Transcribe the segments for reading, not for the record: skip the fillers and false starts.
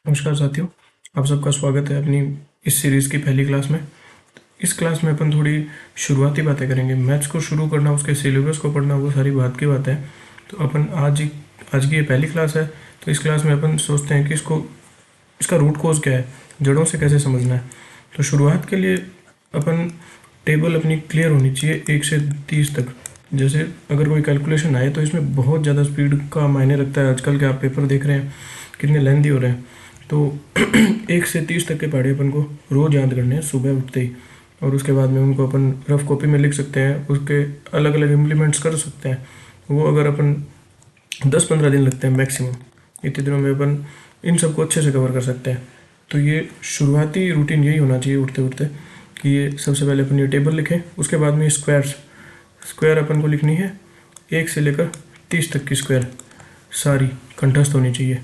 नमस्कार साथियों, आप सबका स्वागत है अपनी इस सीरीज़ की पहली क्लास में। इस क्लास में अपन थोड़ी शुरुआती बातें करेंगे। मैथ्स को शुरू करना, उसके सिलेबस को पढ़ना, वो सारी बात की बात है। तो अपन आज की ये पहली क्लास है, तो इस क्लास में अपन सोचते हैं कि इसका रूट कोज क्या है, जड़ों से कैसे समझना है। तो शुरुआत के लिए अपन टेबल अपनी क्लियर होनी चाहिए 1 से 30 तक। जैसे अगर कोई कैलकुलेशन आए तो इसमें बहुत ज़्यादा स्पीड का मायने रखता है। आजकल के आप पेपर देख रहे हैं कितने लेंथी हो रहे हैं। तो 1 से 30 तक के पहाड़े अपन को रोज़ याद करने हैं सुबह उठते ही, और उसके बाद में उनको अपन रफ कॉपी में लिख सकते हैं, उसके अलग अलग इम्प्लीमेंट्स कर सकते हैं। वो अगर अपन 10-15 दिन लगते हैं मैक्सिमम, इतने दिनों में अपन इन सबको अच्छे से कवर कर सकते हैं। तो ये शुरुआती रूटीन यही होना चाहिए उठते उठते, कि ये सबसे पहले अपन ये टेबल लिखें। उसके बाद में स्क्वायर अपन को लिखनी है 1 से लेकर 30 तक की स्क्वायर सारी कंठस्थ होनी चाहिए।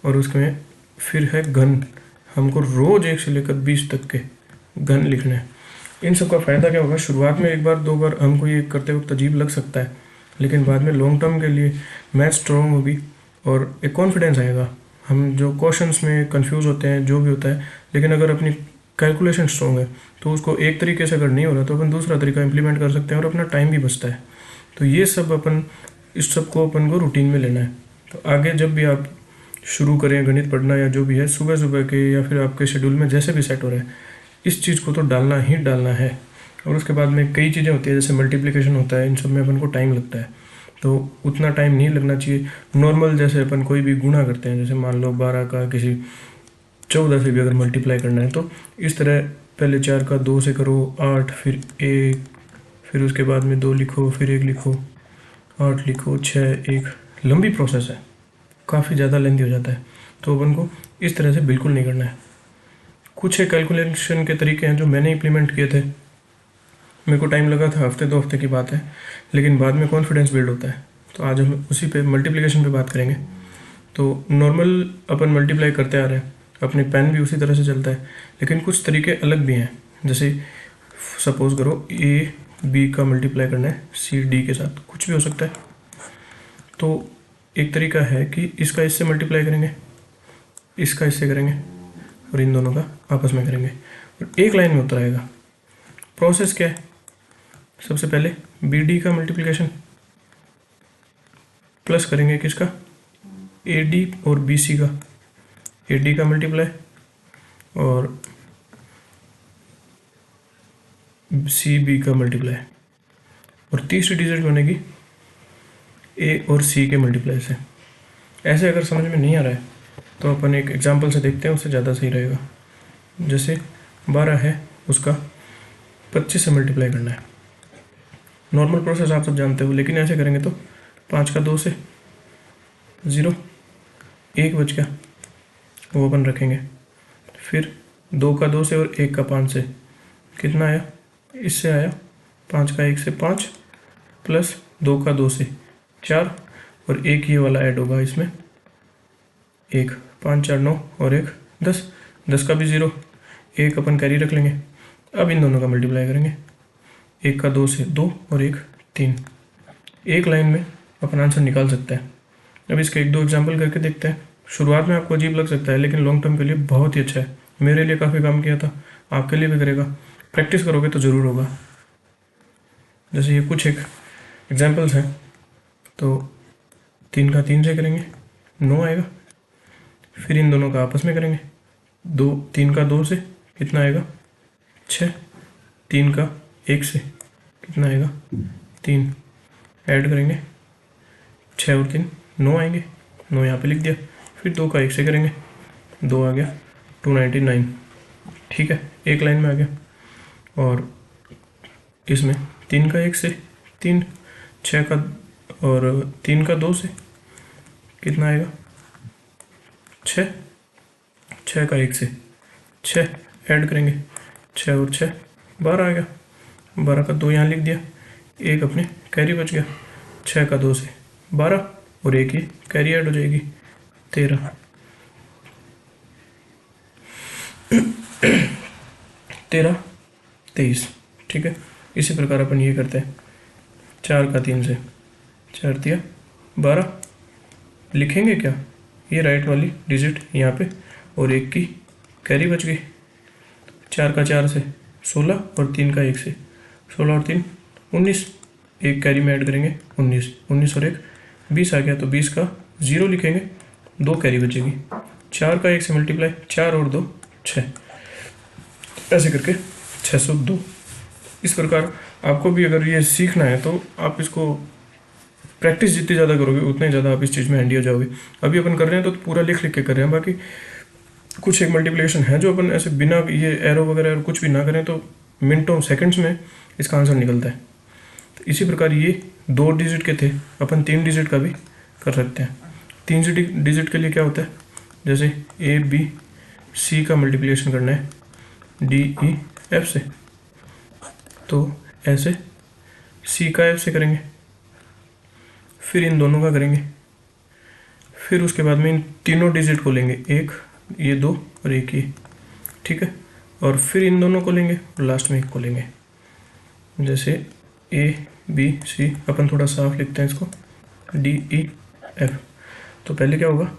और उसमें फिर है घन, हमको रोज 1 से लेकर 20 तक के घन लिखने हैं। इन सब का फ़ायदा क्या होगा, शुरुआत में 1-2 बार हमको ये करते वक्त अजीब लग सकता है, लेकिन बाद में लॉन्ग टर्म के लिए मैथ स्ट्रॉन्ग होगी और एक कॉन्फिडेंस आएगा। हम जो क्वेश्चंस में कंफ्यूज होते हैं, जो भी होता है, लेकिन अगर अपनी कैलकुलेशन स्ट्रॉन्ग है तो उसको एक तरीके से अगर नहीं हो रहा तो अपन दूसरा तरीका इम्प्लीमेंट कर सकते हैं और अपना टाइम भी बचता है। तो ये सब इस सब को अपन को रूटीन में लेना है। तो आगे जब भी आप शुरू करें गणित पढ़ना या जो भी है, सुबह सुबह के या फिर आपके शेड्यूल में जैसे भी सेट हो रहा है, इस चीज़ को तो डालना ही डालना है। और उसके बाद में कई चीज़ें होती है, जैसे मल्टीप्लिकेशन होता है, इन सब में अपन को टाइम लगता है, तो उतना टाइम नहीं लगना चाहिए। नॉर्मल जैसे अपन कोई भी गुणा करते हैं, जैसे मान लो 12 का किसी 14 से भी अगर मल्टीप्लाई करना है, तो इस तरह पहले 4 का 2 से करो 8, फिर 1, फिर उसके बाद में 2 लिखो, फिर 1 लिखो, 8 लिखो, 6, 1। लंबी प्रोसेस है, काफ़ी ज़्यादा लेंथी हो जाता है। तो अपन को इस तरह से बिल्कुल नहीं करना है। कुछ एक कैलकुलेशन के तरीके हैं जो मैंने इम्प्लीमेंट किए थे, मेरे को टाइम लगा था, हफ्ते 2 हफ्ते की बात है, लेकिन बाद में कॉन्फिडेंस बिल्ड होता है। तो आज हम उसी पे मल्टीप्लिकेशन पे बात करेंगे। तो नॉर्मल अपन मल्टीप्लाई करते आ रहे हैं, अपने पेन भी उसी तरह से चलता है, लेकिन कुछ तरीके अलग भी हैं। जैसे सपोज करो A B का मल्टीप्लाई करना है C D के साथ, कुछ भी हो सकता है। तो एक तरीका है कि इसका इससे मल्टीप्लाई करेंगे, इसका इससे करेंगे, और इन दोनों का आपस में करेंगे, और एक लाइन में उत्तर आएगा। प्रोसेस क्या है, सबसे पहले BD का मल्टीप्लिकेशन प्लस करेंगे किसका, AD और BC का, AD का मल्टीप्लाई और CB का मल्टीप्लाई, और तीसरी डिजिट बनेगी A और C के मल्टीप्लाई से। ऐसे अगर समझ में नहीं आ रहा है तो अपन एक एग्जांपल से देखते हैं, उससे ज़्यादा सही रहेगा। जैसे 12 है, उसका 25 से मल्टीप्लाई करना है। नॉर्मल प्रोसेस आप सब जानते हो, लेकिन ऐसे करेंगे तो 5 का 2 से 0, 1 बच गया, वो अपन रखेंगे। फिर 2 का 2 से और 1 का 5 से कितना आया, इससे आया 5 का 1 से 5, प्लस 2 का 2 से 4, और एक ये वाला ऐड होगा इसमें, 1, 5 4 9 और 1 10, 10 का भी 0, 1 अपन कैरी रख लेंगे। अब इन दोनों का मल्टीप्लाई करेंगे, 1 का 2 से 2 और 1 3। एक लाइन में अपन आंसर निकाल सकते हैं। अब इसके 1-2 एग्जाम्पल करके देखते हैं। शुरुआत में आपको अजीब लग सकता है, लेकिन लॉन्ग टर्म के लिए बहुत ही अच्छा है। मेरे लिए काफ़ी काम किया था, आपके लिए भी करेगा। प्रैक्टिस करोगे तो ज़रूर होगा। जैसे ये कुछ एक एग्जाम्पल्स हैं, तो 3 का 3 से करेंगे, 9 आएगा। फिर इन दोनों का आपस में करेंगे, 3 का 2 से कितना आएगा, 6, 3 का 1 से कितना आएगा, 3, ऐड करेंगे, 6 और 3 9 आएंगे, 9 यहाँ पे लिख दिया। फिर 2 का 1 से करेंगे, 2 आ गया, 299। ठीक है, एक लाइन में आ गया। और इसमें 3 का 1 से 3, 6 का और 3 का 2 से कितना आएगा, 6, 6 का 1 से 6, ऐड करेंगे, 6 और 6 12 आ गया, 12 का 2 यहाँ लिख दिया, एक अपने कैरी बच गया, 6 का 2 से 12 और एक ही कैरी ऐड हो जाएगी, 13। 13 23। ठीक है, इसी प्रकार अपन ये करते हैं। 4 का 3 से 4 दिया 12, लिखेंगे क्या, ये राइट वाली डिजिट यहाँ पे और 1 की कैरी बच गई। 4 का 4 से 16 और 3 का 1 से 16 और 3 19, एक कैरी में ऐड करेंगे 19, 19 और 1 20 आ गया, तो 20 का 0 लिखेंगे, 2 कैरी बचेगी। 4 का 1 से मल्टीप्लाई, 4 और 2 6, ऐसे करके 602। इस प्रकार आपको भी अगर ये सीखना है तो आप इसको प्रैक्टिस जितनी ज़्यादा करोगे उतने ज़्यादा आप इस चीज़ में हैंडी हो जाओगे। अभी अपन कर रहे हैं तो पूरा लिख लिख के कर रहे हैं, बाकी कुछ एक मल्टीप्लिकेशन है जो अपन ऐसे बिना ये एरो वगैरह और कुछ भी ना करें तो मिनटों सेकंड्स में इसका आंसर निकलता है। तो इसी प्रकार ये 2 डिजिट के थे, अपन 3 डिजिट का भी कर सकते हैं। 3 डिजिट के लिए क्या होता है, जैसे ए बी सी का मल्टीप्लिकेशन करना है डी ई एफ से, तो ऐसे सी का एफ से करेंगे, फिर इन दोनों का करेंगे, फिर उसके बाद में इन तीनों डिजिट को लेंगे, एक ये 2 और एक ये, ठीक है, और फिर इन दोनों को लेंगे और लास्ट में एक को लेंगे। जैसे ए बी सी, अपन थोड़ा साफ लिखते हैं इसको, डी ई एफ। तो पहले क्या होगा,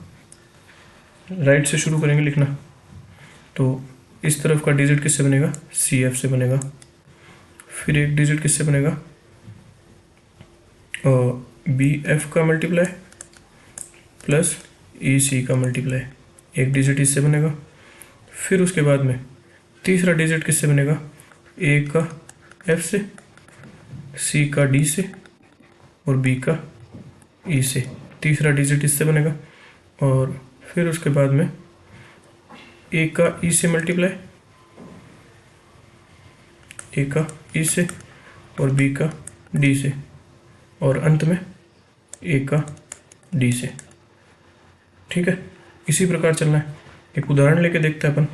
राइट से शुरू करेंगे लिखना, तो इस तरफ का डिजिट किससे बनेगा, सी एफ से बनेगा, फिर एक डिजिट किससे बनेगा, और बी एफ का मल्टीप्लाई प्लस ई सी का मल्टीप्लाई, एक डिजिट इससे बनेगा, फिर उसके बाद में तीसरा डिजिट किससे बनेगा, ए का एफ से, सी का डी से और बी का ई से, तीसरा डिजिट इससे बनेगा, और फिर उसके बाद में ए का ई से मल्टीप्लाई, ए का ई से और बी का डी से, और अंत में ए का डी से, ठीक है। इसी प्रकार चलना है। एक उदाहरण लेके देखते हैं अपन,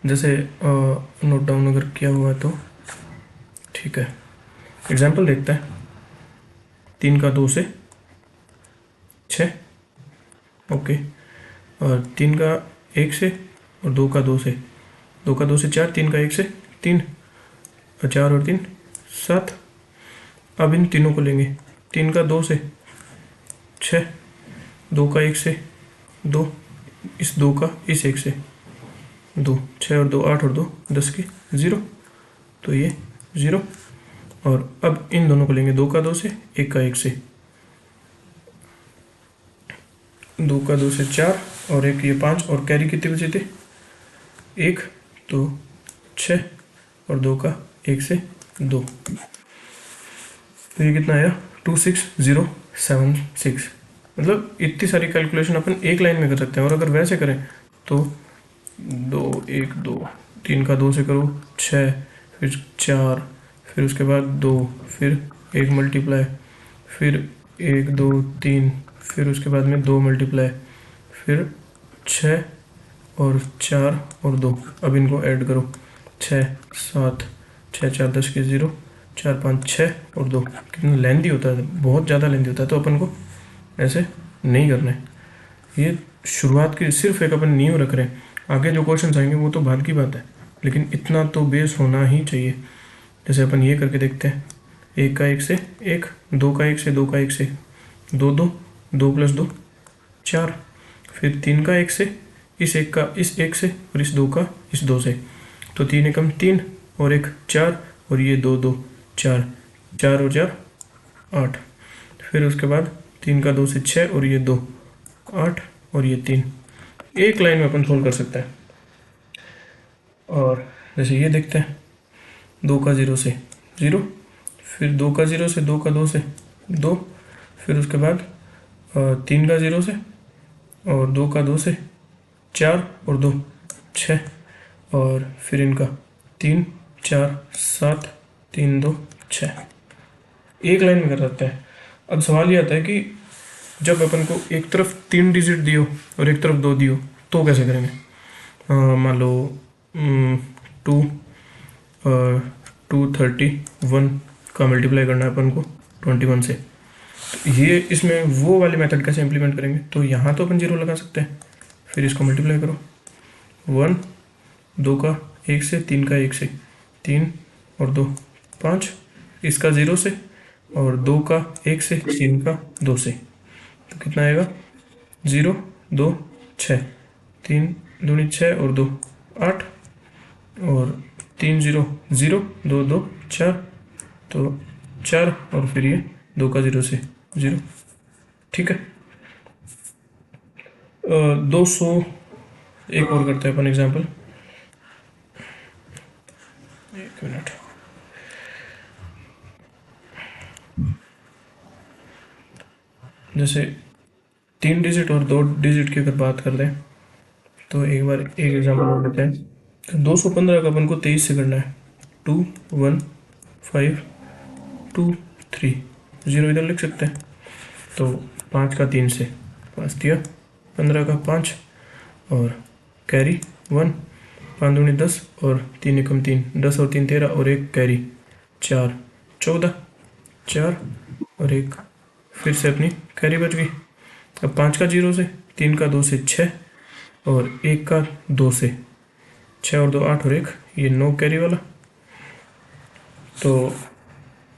जैसे नोट डाउन अगर किया हुआ है तो ठीक है। एग्जाम्पल देखते हैं, 3 का 2 से 6, ओके, और 3 का 1 से और 2 का 2 से, 2 का 2 से 4, 3 का 1 से 3, 4 और 3 7। अब इन तीनों को लेंगे, 3 का 2 से 6, 2 का 1 से 2, इस 2 का इस 1 से 2, 6 और 2 8 और 2 10 की 0, तो ये 0। और अब इन दोनों को लेंगे, 2 का 2 से 1 का 1 से, 2 का 2 से 4 और 1 ये 5, और कैरी कितने बचे थे 1, तो 6 और 2 का 1 से 2, तो ये कितना आया 26076। मतलब इतनी सारी कैलकुलेशन अपन एक लाइन में कर सकते हैं। और अगर वैसे करें तो 2 1 2, 3 का 2 से करो 6, फिर 4, फिर उसके बाद 2, फिर 1 मल्टीप्लाई, फिर 1 2 3, फिर उसके बाद में 2 मल्टीप्लाई, फिर 6 और 4 और 2। अब इनको ऐड करो, 6 7, 6 4 10 के 0, 4 5 6 और 2। कितना लेंथी होता है, बहुत ज़्यादा लेंथी होता है, तो अपन को ऐसे नहीं करना है। ये शुरुआत की सिर्फ एक अपन नींव रख रहे हैं, आगे जो क्वेश्चन आएंगे वो तो बाद की बात है, लेकिन इतना तो बेस होना ही चाहिए। जैसे अपन ये करके देखते हैं, 1 का 1 से 1, 2 का 1 से 2 का 1 से 2 2, 2 + 2 4, फिर 3 का 1 से इस 1 का इस 1 से और इस 2 का इस 2 से, तो 3 एकम 3 और 1 4, और ये 2 2 4, 4 और 4 8, फिर उसके बाद 3 का 2 से 6 और ये 2 8 और ये 3। एक लाइन में अपन सोल्व कर सकते हैं। और जैसे ये देखते हैं, 2 का 0 से 0, फिर 2 का 0 से 2 का 2 से 2, फिर उसके बाद 3 का 0 से और 2 का 2 से 4 और 2 6, और फिर इनका 3 4 7 3 2 6। एक लाइन में कर सकते हैं। अब सवाल ये आता है कि जब अपन को एक तरफ 3 डिजिट दियो और एक तरफ 2 दियो तो कैसे करेंगे। मान लो 231 का मल्टीप्लाई करना है अपन को 21 से, तो ये इसमें वो वाले मेथड कैसे इम्प्लीमेंट करेंगे। तो यहाँ तो अपन 0 लगा सकते हैं, फिर इसको मल्टीप्लाई करो, 1 2 का 1 से, 3 का 1 से 3 और 2 5, इसका 0 से और 2 का 1 से, 3 का 2 से, तो कितना आएगा 0 2 6, 3 दूनी 6 और 2 8 और 3 0 0 2 2 4, तो 4 और फिर ये 2 का 0 से 0। ठीक है, 200 एक और करते हैं अपन एग्जाम्पल, एक मिनट। जैसे 3 डिजिट और 2 डिजिट की अगर बात कर दें तो एक बार एक एग्जाम्पल और लेते हैं। तो 215 का अपन को 23 से करना है। 2 1 5 2 3, 0 इधर लिख सकते हैं। तो 5 का 3 से 5 दिया, 15 का 5 और कैरी 1, 5 दूनी 10 और 3 एकम 3, 10 और 3 13 और एक कैरी 4 14, 4 और एक फिर से अपनी कैरी बच गई। अब 5 का 0 से, 3 का 2 से 6 और 1 का 2 से 6 और 2 8 और एक ये 9 कैरी वाला। तो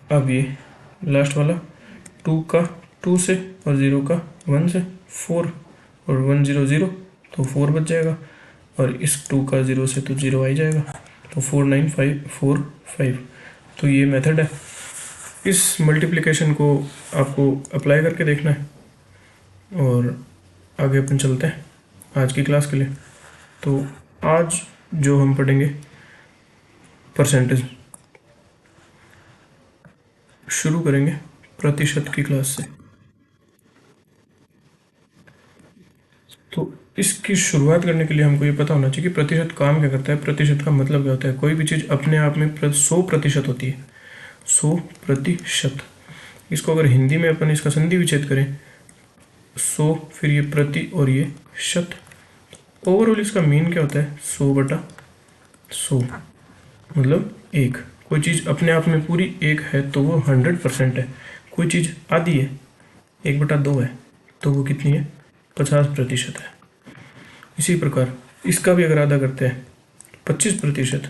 अब ये लास्ट वाला 2 का 2 से और 0 का 1 से 4 और 1 0 0, तो 4 बच जाएगा और इस 2 का 0 से तो 0 आ ही जाएगा, तो 4 9 5 4 5। तो ये मेथड है। इस मल्टीप्लिकेशन को आपको अप्लाई करके देखना है और आगे अपन चलते हैं आज की क्लास के लिए। तो आज जो हम पढ़ेंगे परसेंटेज, शुरू करेंगे प्रतिशत की क्लास से। तो इसकी शुरुआत करने के लिए हमको ये पता होना चाहिए कि प्रतिशत काम क्या करता है, प्रतिशत का मतलब क्या होता है। कोई भी चीज़ अपने आप में 100% होती है, 100%। इसको अगर हिंदी में अपन इसका संधि विच्छेद करें 100 फिर ये प्रति और ये शत, ओवरऑल इसका मीन क्या होता है 100/100, मतलब एक। कोई चीज़ अपने आप में पूरी एक है तो वो 100% है। कोई चीज़ आधी है 1/2 है तो वो कितनी है 50% है। इसी प्रकार इसका भी अगर आधा करते हैं 25%,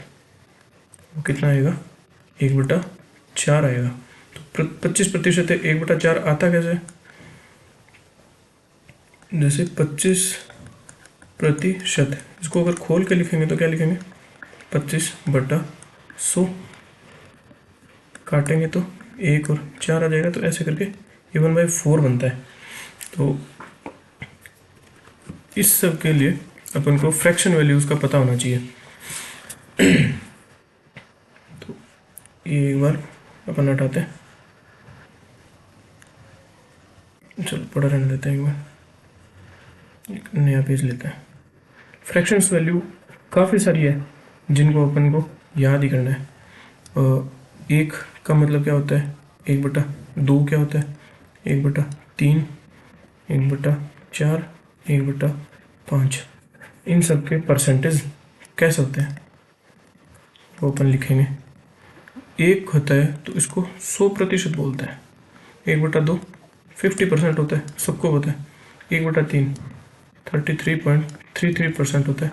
वो कितना आएगा 1/4 आएगा। तो 25% है 1/4 आता कैसे, जैसे 25%, इसको अगर खोल के लिखेंगे तो क्या लिखेंगे 25/100, काटेंगे तो 1 और 4 आ जाएगा। तो ऐसे करके ये 1/4 बनता है। तो इस सब के लिए अपन को फ्रैक्शन वैल्यूज का पता होना चाहिए। तो ये एक बार अपन हटाते हैं, चलो पढ़ा रहने देते हैं, एक बार एक नया पेज लेते हैं। फ्रैक्शंस वैल्यू काफ़ी सारी है जिनको अपन को याद ही करना है। एक का मतलब क्या होता है 1/2 क्या होता है 1/3, 1/4, 1/5। इन सब के परसेंटेज कैसे होते हैं वो अपन लिखेंगे। एक होता है तो इसको 100% बोलते हैं। 1/2 50% होता है, सबको पता है। 1/3 33.33% होता है।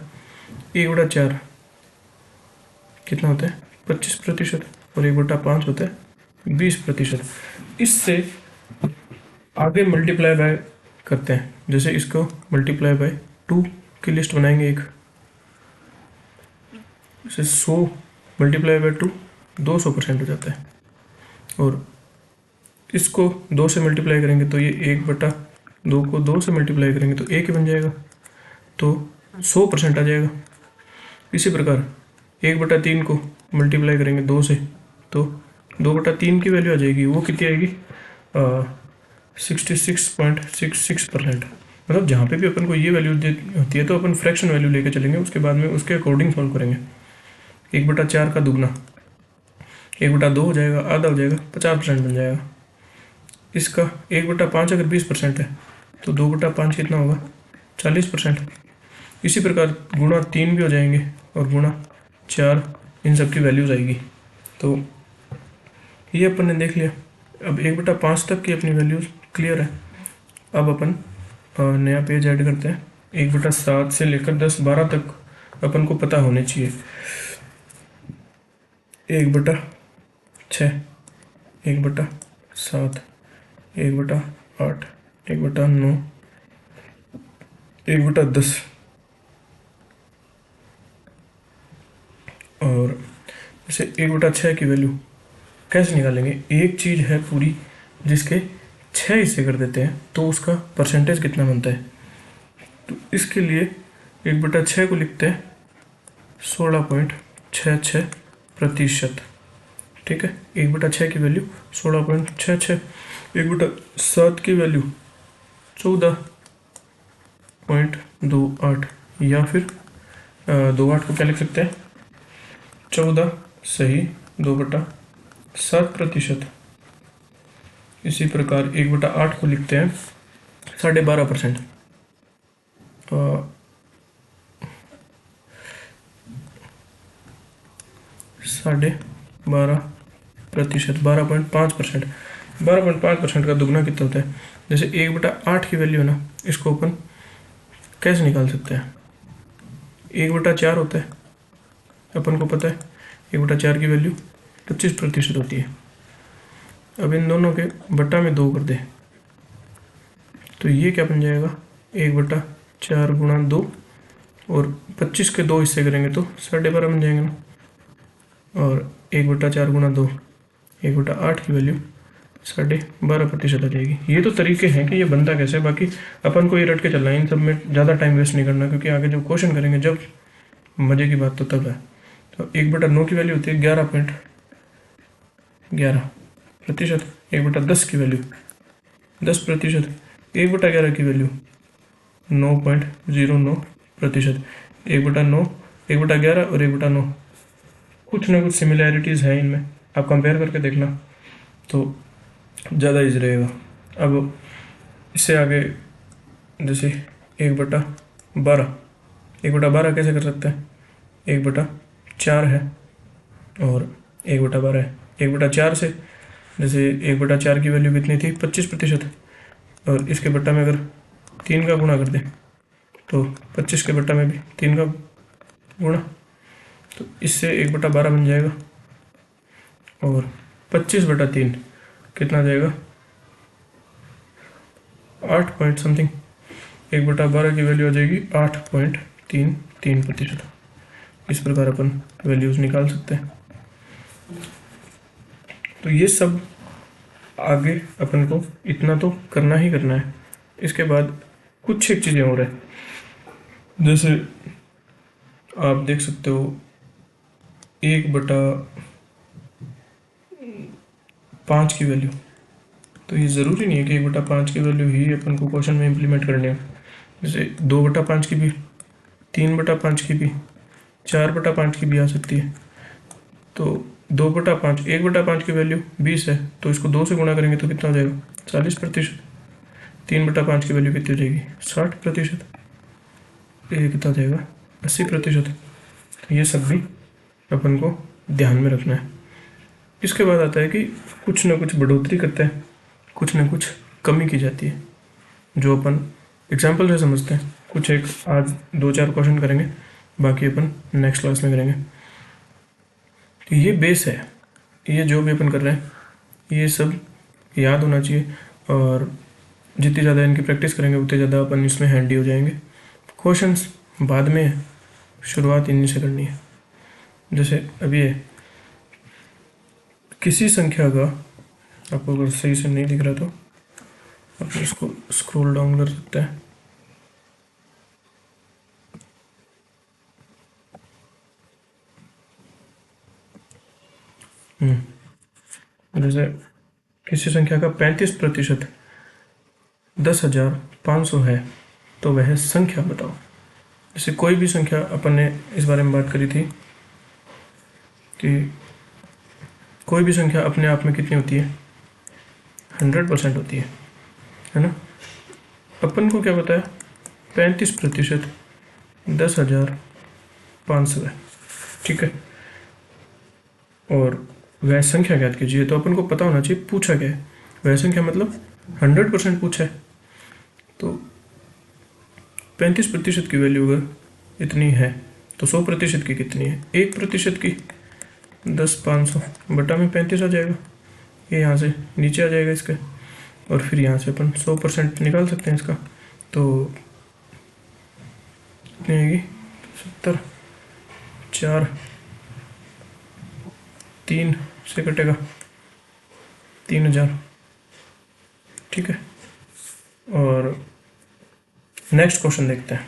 1/4 कितना होता है 25% और 1/5 होता है 20%। इससे आगे मल्टीप्लाई बाय करते हैं। जैसे इसको मल्टीप्लाई बाय 2 की लिस्ट बनाएंगे एक, जैसे 100 मल्टीप्लाई बाय 2 200% हो जाता है। और इसको 2 से मल्टीप्लाई करेंगे तो ये 1/2 को 2 से मल्टीप्लाई करेंगे तो 1 ही बन जाएगा, तो 100% आ जाएगा। इसी प्रकार 1/3 को मल्टीप्लाई करेंगे 2 से तो 2/3 की वैल्यू आ जाएगी, वो कितनी आएगी 66.66%। मतलब जहाँ पे भी अपन को ये वैल्यू होती है तो अपन फ्रैक्शन वैल्यू लेके चलेंगे, उसके बाद में उसके अकॉर्डिंग सॉल्व करेंगे। 1/4 का दुगना 1/2 हो जाएगा, आधा हो जाएगा 50% बन जाएगा। इसका 1/5 अगर 20% है तो 2/5 कितना होगा 40%। इसी प्रकार गुणा 3 भी हो जाएंगे और गुणा 4, इन सब की वैल्यूज आएगी। तो ये अपन ने देख लिया। अब 1/5 तक की अपनी वैल्यूज क्लियर है। अब अपन नया पेज ऐड करते हैं। 1/7 से लेकर 10 12 तक अपन को पता होने चाहिए। 1/6, 1/7, 1/8, 1/9, 1/10, जैसे 1/6 की वैल्यू कैसे निकालेंगे? एक चीज़ है पूरी जिसके 6 हिस्से कर देते हैं तो उसका परसेंटेज कितना बनता है? तो इसके लिए 1/6 को लिखते हैं 16.66%। ठीक है, 1/6 की वैल्यू 16.66, 1/7 की वैल्यू 14.28, या फिर 28 को क्या लिख सकते हैं? 14 सही 2/7%। इसी प्रकार 1/8 को लिखते हैं 12.5%। 12.5%, 12.5%। 12.5% का दुगना कितना होता है? जैसे 1/8 की वैल्यू है ना, इसको अपन कैसे निकाल सकते हैं? 1/4 होता है, अपन को पता है 1/4 की वैल्यू 25% होती है। अब इन दोनों के बट्टा में 2 कर दे तो ये क्या बन जाएगा? 1/4 गुणा 2, और 25 के 2 हिस्से करेंगे तो 12.5 बन जाएंगे ना। और 1/4 गुणा 2, 1/8 की वैल्यू 12.5% आ जाएगी। ये तो तरीके हैं कि ये बनता कैसे, बाकी अपन को ये रट के चलना है, इन सब में ज़्यादा टाइम वेस्ट नहीं करना, क्योंकि आगे जब क्वेश्चन करेंगे जब मज़े की बात तो तब है। तो 1/9 की वैल्यू होती है 11.11%। 1/10 की वैल्यू 10%। 1/11 की वैल्यू 9.09%। 1/9, 1/11 और 1/9 कुछ ना कुछ सिमिलैरिटीज़ है इनमें, आप कंपेयर करके देखना तो ज़्यादा ईजी रहेगा। अब इससे आगे जैसे 1/12, 1/12 कैसे कर सकते हैं? 1/4 है और 1/12 है। 1/4 से जैसे 1/4 की वैल्यू कितनी थी? 25%, और इसके बट्टा में अगर 3 का गुणा कर दें तो 25 के बट्टा में भी 3 का गुणा, तो इससे 1/12 बन जाएगा। और 25/3 कितना जाएगा? 8 पॉइंट समथिंग। 1/12 की वैल्यू आ जाएगी 8.33%। इस प्रकार अपन वैल्यूज़ निकाल सकते हैं। तो ये सब आगे अपन को इतना तो करना ही करना है। इसके बाद कुछ एक चीज़ें और है, जैसे आप देख सकते हो 1/5 की वैल्यू, तो ये ज़रूरी नहीं है कि 1/5 की वैल्यू ही अपन को क्वेश्चन में इम्प्लीमेंट करनी है। जैसे 2/5 की भी, 3/5 की भी, 4/5 की भी आ सकती है। तो 2/5, 1/5 की वैल्यू 20 है, तो इसको 2 से गुणा करेंगे तो कितना हो जाएगा? 40%। 3/5 की वैल्यू कितनी हो जाएगी? 60%। ये कितना हो जाएगा? 80%। ये सब भी अपन को ध्यान में रखना है। इसके बाद आता है कि कुछ ना कुछ बढ़ोतरी करते हैं, कुछ ना कुछ कमी की जाती है, जो अपन एग्जाम्पल से समझते हैं। कुछ एक आज 2-4 क्वेश्चन करेंगे, बाकी अपन नेक्स्ट क्लास में करेंगे। तो ये बेस है, ये जो भी अपन कर रहे हैं ये सब याद होना चाहिए, और जितनी ज़्यादा इनकी प्रैक्टिस करेंगे उतने ज़्यादा अपन इसमें हैंडी हो जाएंगे। क्वेश्चंस बाद में है, शुरुआत इन्हीं से करनी है। जैसे अभी है किसी संख्या का, आपको अगर सही से नहीं दिख रहा तो आप इसको स्क्रॉल डाउन कर सकते हैं। जैसे किसी संख्या का 35% 10,500 है, तो वह संख्या बताओ। जैसे कोई भी संख्या, अपन ने इस बारे में बात करी थी कि कोई भी संख्या अपने आप में कितनी होती है? 100% होती है ना। अपन को क्या बताया? 35% 10,500 है, ठीक है। और वह संख्या ज्ञात कीजिए, तो अपन को पता होना चाहिए पूछा क्या है। वह संख्या मतलब 100% पूछा है, तो 35% की वैल्यू अगर इतनी है तो 100% की कितनी है? 1% की 10,500 बटा में 35 आ जाएगा। ये यहाँ से नीचे आ जाएगा इसके, और फिर यहाँ से अपन 100% निकाल सकते हैं इसका। तो कितनी आएगी? 70, 4 3 से कटेगा 3000, ठीक है। और नेक्स्ट क्वेश्चन देखते हैं,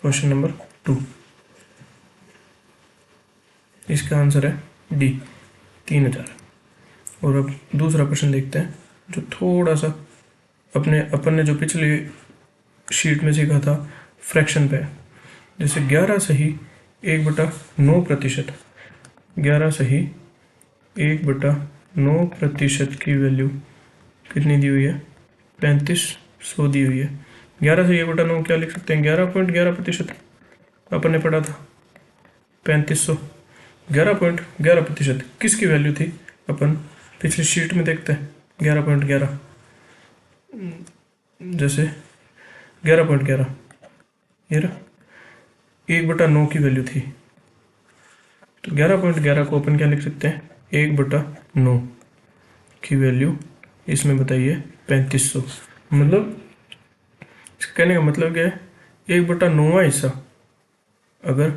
क्वेश्चन नंबर 2। इसका आंसर है डी, 3000। और अब दूसरा प्रश्न देखते हैं जो थोड़ा सा अपन ने जो पिछली शीट में सीखा था फ्रैक्शन पे। जैसे 11 सही 1/9%, 11 सही 1/9% की वैल्यू कितनी दी हुई है? 3500 दी हुई है। 11 से 1/9 क्या लिख सकते हैं? 11.11%। अपन ने पढ़ा था 3500। 11.11% किसकी वैल्यू थी? अपन पिछली शीट में देखते हैं 11.11, जैसे 11.11 ये 1/9 की वैल्यू थी। तो 11.11 को अपन क्या लिख सकते हैं? 1/9 की वैल्यू इसमें बताइए 3500। मतलब कहने का मतलब क्या है? 1/9वां हिस्सा अगर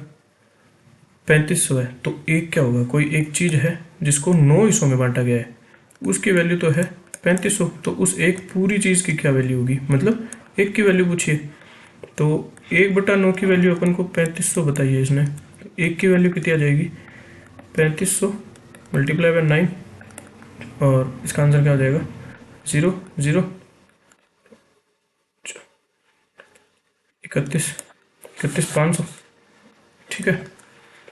3500 है तो एक क्या होगा? कोई एक चीज़ है जिसको 9 हिस्सों में बांटा गया है, उसकी वैल्यू तो है 3500। तो उस एक पूरी चीज़ की क्या वैल्यू होगी? मतलब एक की वैल्यू पूछिए। तो 1/9 की वैल्यू अपन को 3500 बताइए इसने। तो एक की वैल्यू कितनी आ जाएगी? 3500 मल्टीप्लाई बाय 9, और इसका आंसर क्या हो जाएगा? 0 0 31,500, ठीक है।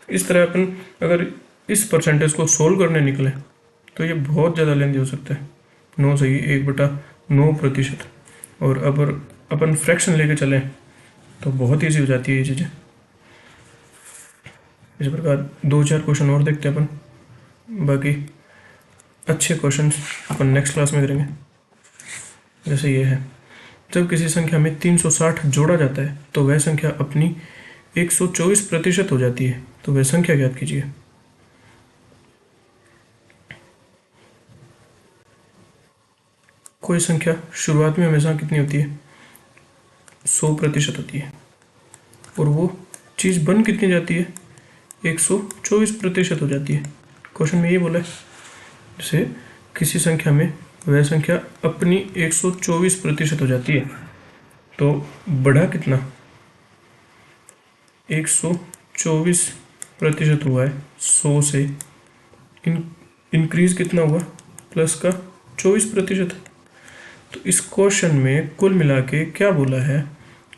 इस तरह अपन अगर इस परसेंटेज को सोल्व करने निकले तो ये बहुत ज़्यादा लेंदी हो सकता है। 9 सही 1/9%। और अब अपन फ्रैक्शन लेके चलें तो बहुत ईजी हो जाती है ये चीज़ें। इस प्रकार 2-4 क्वेश्चन और देखते हैं अपन, बाकी अच्छे क्वेश्चन अपन नेक्स्ट क्लास में करेंगे। जैसे ये है, जब किसी संख्या में 360 जोड़ा जाता है तो वह संख्या अपनी 124% हो जाती है, तो वह संख्या ज्ञात कीजिए। कोई संख्या शुरुआत में हमेशा कितनी होती है? 100% होती है, और वो चीज़ बन कितनी जाती है? 124% हो जाती है। क्वेश्चन में ये बोला है, जैसे किसी संख्या में वह संख्या अपनी 124% हो जाती है, तो बढ़ा कितना? 124% हुआ है 100 से, इंक्रीज कितना हुआ? प्लस का 24%। तो इस क्वेश्चन में कुल मिला के क्या बोला है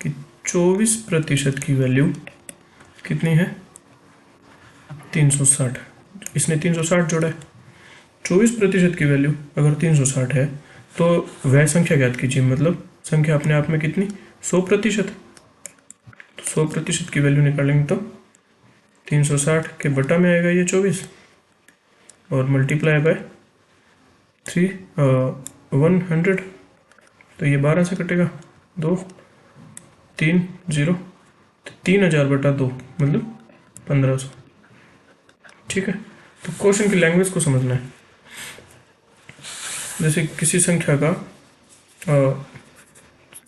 कि 24% की वैल्यू कितनी है? 360। इसने 360 जोड़ा है। 24% की वैल्यू अगर 360 है तो वह संख्या ज्ञात कीजिए। मतलब संख्या अपने आप में कितनी? 100%। तो 100% की वैल्यू निकालेंगे तो 360 के बटा में आएगा ये 24, और मल्टीप्लाई बाय 100, तो ये 12 से कटेगा 2 3 0, 3000/2 मतलब 1500, ठीक है। तो क्वेश्चन की लैंग्वेज को समझना है। जैसे किसी संख्या का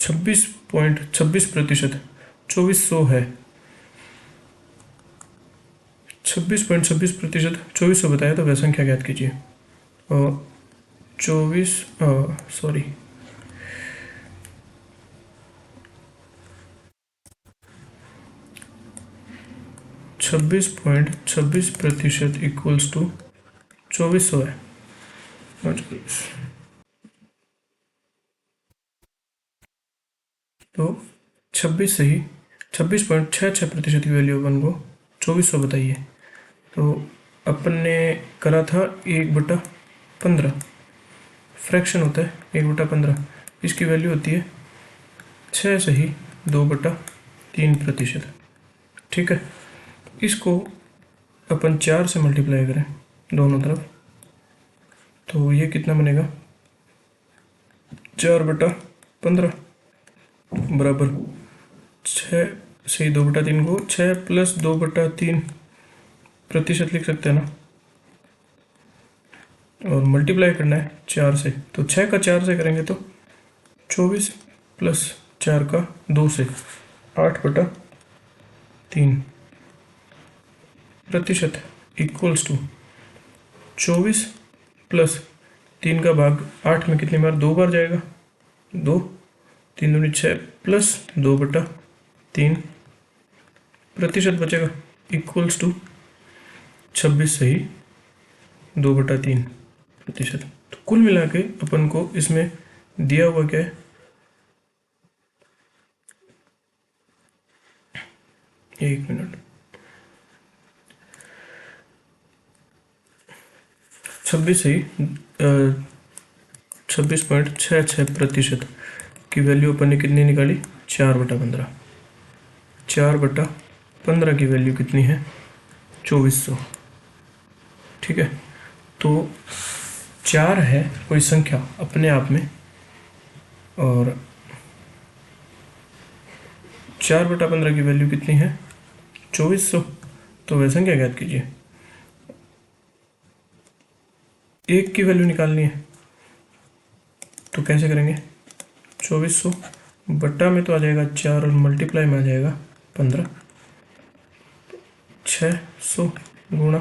26.26% 2400 है। 26.26% 2400 बताया, तो वह संख्या ज्ञात कीजिए। और 26.26% इक्वल्स टू 2400 है। तो 26 से ही 26.66% की वैल्यू अपन को 2400 बताइए। तो अपन ने करा था 1/15, फ्रैक्शन होता है 1/15। इसकी वैल्यू होती है 6 से ही 2/3%, ठीक है। इसको अपन 4 से मल्टीप्लाई करें दोनों तरफ, तो ये कितना बनेगा? 4/15 बराबर 6 से 2/3 को 6 + 2/3% लिख सकते हैं ना, और मल्टीप्लाई करना है 4 से। तो 6 का 4 से करेंगे तो 24 + 4 का 2 से 8/3% इक्वल्स टू 24 प्लस 3 का भाग 8 में कितनी बार, 2 बार जाएगा, 2, 3 दूनी 6 प्लस 2/3 प्रतिशत बचेगा इक्वल्स टू 26 सही 2/3 प्रतिशत। तो कुल मिला के अपन को इसमें दिया हुआ क्या है, एक मिनट, 26 सही 26.66% की वैल्यू अपन ने कितनी निकाली, 4/15। 4/15 की वैल्यू कितनी है, 2400। ठीक है, तो 4 है कोई संख्या अपने आप में, और 4/15 की वैल्यू कितनी है, 2400। तो वह संख्या ज्ञात कीजिए। 1 की वैल्यू निकालनी है, तो कैसे करेंगे, 2400 बट्टा में तो आ जाएगा 4 और मल्टीप्लाई में आ जाएगा 15, 600 गुणा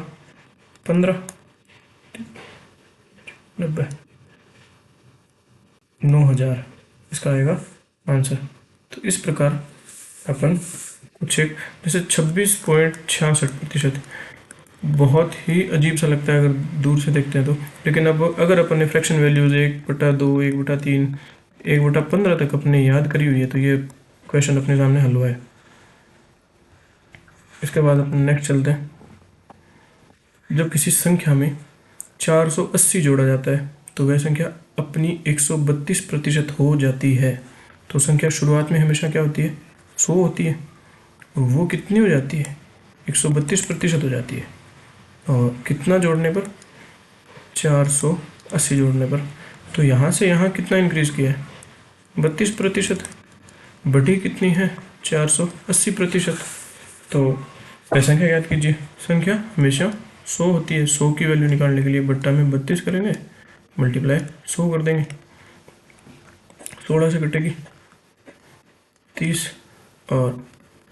15, 90, 9000 इसका आएगा आंसर। तो इस प्रकार अपन कुछ एक जैसे 26.66%, बहुत ही अजीब सा लगता है अगर दूर से देखते हैं तो, लेकिन अब अगर अपन ने फ्रैक्शन वैल्यूज 1/2, 1/3, 1/15 तक अपने याद करी हुई है तो ये क्वेश्चन अपने सामने हल हुआ है। इसके बाद अपन नेक्स्ट चलते हैं। जब किसी संख्या में 480 जोड़ा जाता है तो वह संख्या अपनी 132% हो जाती है। तो संख्या शुरुआत में हमेशा क्या होती है, 100 होती है, और वो कितनी हो जाती है, 132% हो जाती है। और कितना जोड़ने पर, 480 जोड़ने पर। तो यहाँ से यहाँ कितना इंक्रीज किया है, 32%, बढ़ी कितनी है, 480%। तो वह संख्या याद कीजिए। संख्या हमेशा 100 होती है। 100 की वैल्यू निकालने के लिए बट्टा में 32 करेंगे, मल्टीप्लाई 100 कर देंगे, 16 से कटेगी 30 और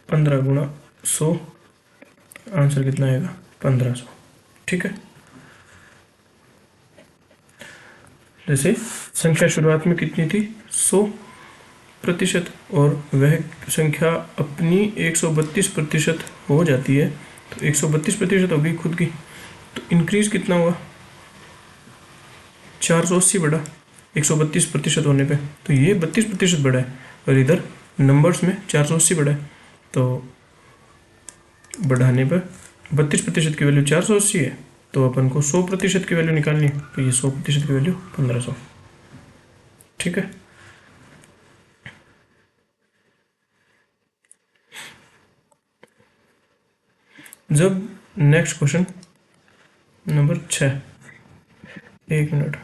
15 गुणा 100, आंसर कितना आएगा, 1500। ठीक है, जैसे संख्या शुरुआत में कितनी थी, 100%, और वह संख्या अपनी 132% हो जाती है। तो 132% होगी खुद की, तो इंक्रीज कितना हुआ, 480 बढ़ा 132% होने पे, तो ये 32% बढ़ा है, और इधर नंबर्स में 480 बढ़ा है। तो बढ़ाने पर 32% की वैल्यू 480 है, तो अपन को 100% की वैल्यू निकालनी है, तो ये 100% की वैल्यू 1500। ठीक है, जब नेक्स्ट क्वेश्चन नंबर 6, एक मिनट,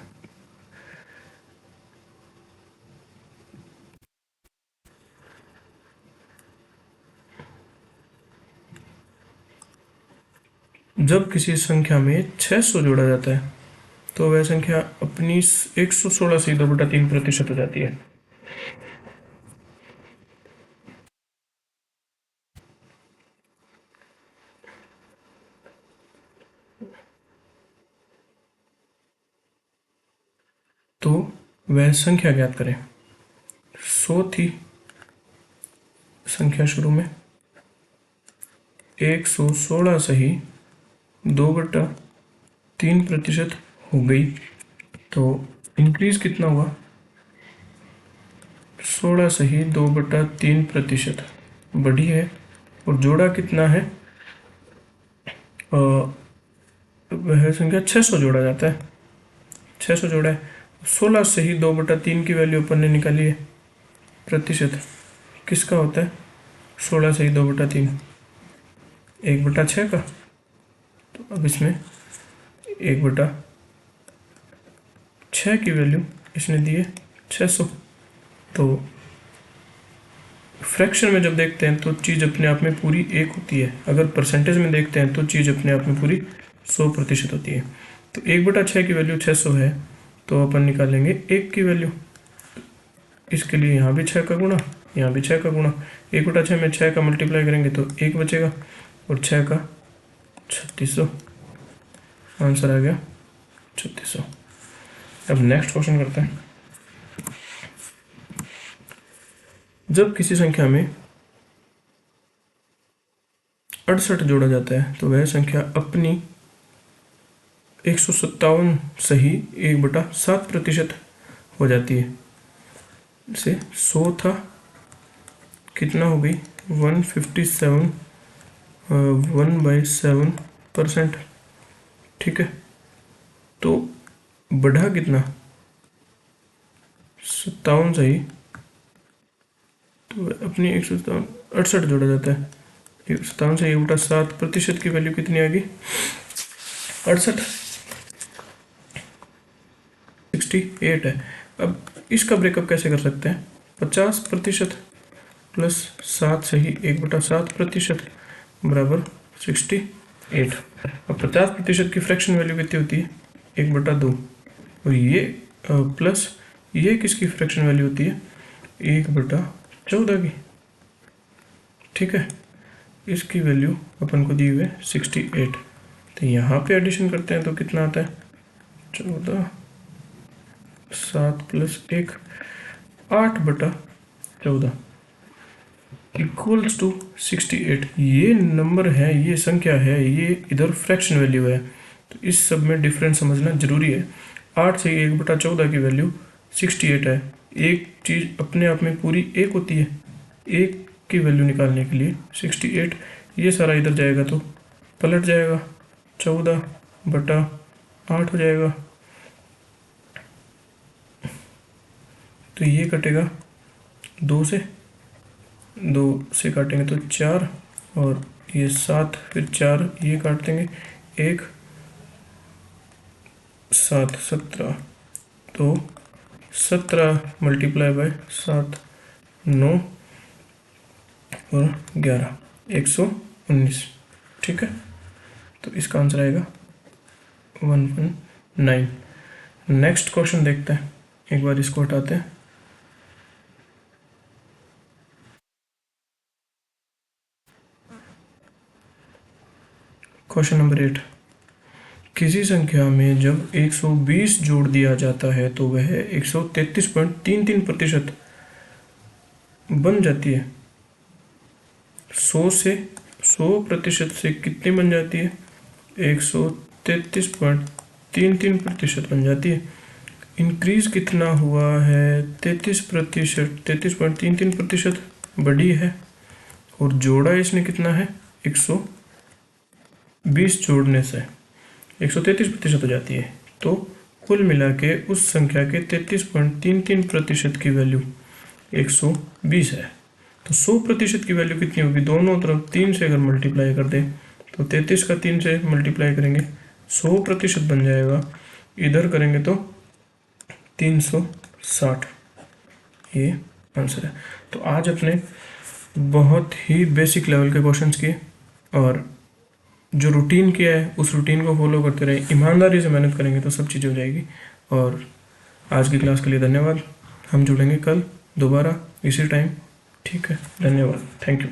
जब किसी संख्या में 600 जोड़ा जाता है तो वह संख्या अपनी 116 से 2/3% हो जाती है। तो वह संख्या ज्ञात करें। 100 थी संख्या शुरू में, 116 से ही 2/3% हो गई, तो इंक्रीज कितना हुआ, 16 से ही 2/3% बढ़ी है, और जोड़ा कितना है, वह संख्या 600 जोड़ा जाता है, 600 जोड़ा है। 16 से ही 2/3 की वैल्यू अपन ने निकाली है, प्रतिशत किसका होता है, 16 से ही 2/3, 1/6 का। तो अब इसमें 1/6 की वैल्यू इसने दी है 600। तो फ्रैक्शन में जब देखते हैं तो चीज़ अपने आप में पूरी 1 होती है, अगर परसेंटेज में देखते हैं तो चीज़ अपने आप में पूरी 100% होती है। तो 1/6 की वैल्यू 600 है, तो अपन निकालेंगे 1 की वैल्यू। इसके लिए यहाँ भी 6 का गुणा, यहाँ भी 6 का गुणा, 1/6 में 6 का मल्टीप्लाई करेंगे तो 1 बचेगा, और 6 का 3600, आंसर आ गया 3600। अब नेक्स्ट क्वेश्चन करते हैं। जब किसी संख्या में 68 जोड़ा जाता है तो वह संख्या अपनी 157 सही 1/7% हो जाती है। से 100 था, कितना हो गई 157 1/7%। ठीक है, तो बढ़ा कितना 57 सही, तो अपनी 168 जोड़ा जाता है। 57 से 1/7% की वैल्यू कितनी आ गई 68, 68 है। अब इसका ब्रेकअप कैसे कर सकते हैं, 50% प्लस 7 सही 1/7% बराबर 68। अब 50% की फ्रैक्शन वैल्यू कितनी होती है 1/2, और ये प्लस ये किसकी फ्रैक्शन वैल्यू होती है 1/14 की। ठीक है, इसकी वैल्यू अपन को दी हुई है 68। तो यहाँ पे एडिशन करते हैं तो कितना आता है 14, 7 प्लस 1 8/14 इक्वल्स टू 68। ये नंबर है, ये संख्या है, ये इधर फ्रैक्शन वैल्यू है, तो इस सब में डिफरेंस समझना जरूरी है। 8 से 1/14 की वैल्यू 68 है। एक चीज़ अपने आप में पूरी एक होती है, एक की वैल्यू निकालने के लिए 68, ये सारा इधर जाएगा तो पलट जाएगा 14/8 हो जाएगा। तो ये कटेगा 2 से काटेंगे तो 4, और ये 7, फिर 4 ये काट देंगे 1 7 17, तो 17 मल्टीप्लाई बाय 7 9 और 11 119। ठीक है, तो इसका आंसर आएगा 119। नेक्स्ट क्वेश्चन देखते हैं, एक बार इसको हटाते हैं। क्वेश्चन नंबर 8, किसी संख्या में जब 120 जोड़ दिया जाता है तो वह 133.33% बन जाती है। 100% से कितनी बन जाती है 133.33% बन जाती है। इंक्रीज कितना हुआ है 33%, 33.33% बड़ी है, और जोड़ा इसने कितना है 120 जोड़ने से 133% हो जाती है। तो कुल मिला के उस संख्या के 33.33% की वैल्यू 120 है। तो 100% की वैल्यू कितनी होगी, दोनों तरफ 3 से अगर मल्टीप्लाई कर दें तो 33 का 3 से मल्टीप्लाई करेंगे 100% बन जाएगा। इधर करेंगे तो 360, ये आंसर है। तो आज अपने बहुत ही बेसिक लेवल के क्वेश्चंस किए, और जो रूटीन किया है उस रूटीन को फॉलो करते रहे, ईमानदारी से मेहनत करेंगे तो सब चीज़ें हो जाएगी। और आज की क्लास के लिए धन्यवाद। हम जुड़ेंगे कल दोबारा इसी टाइम। ठीक है, धन्यवाद, थैंक यू।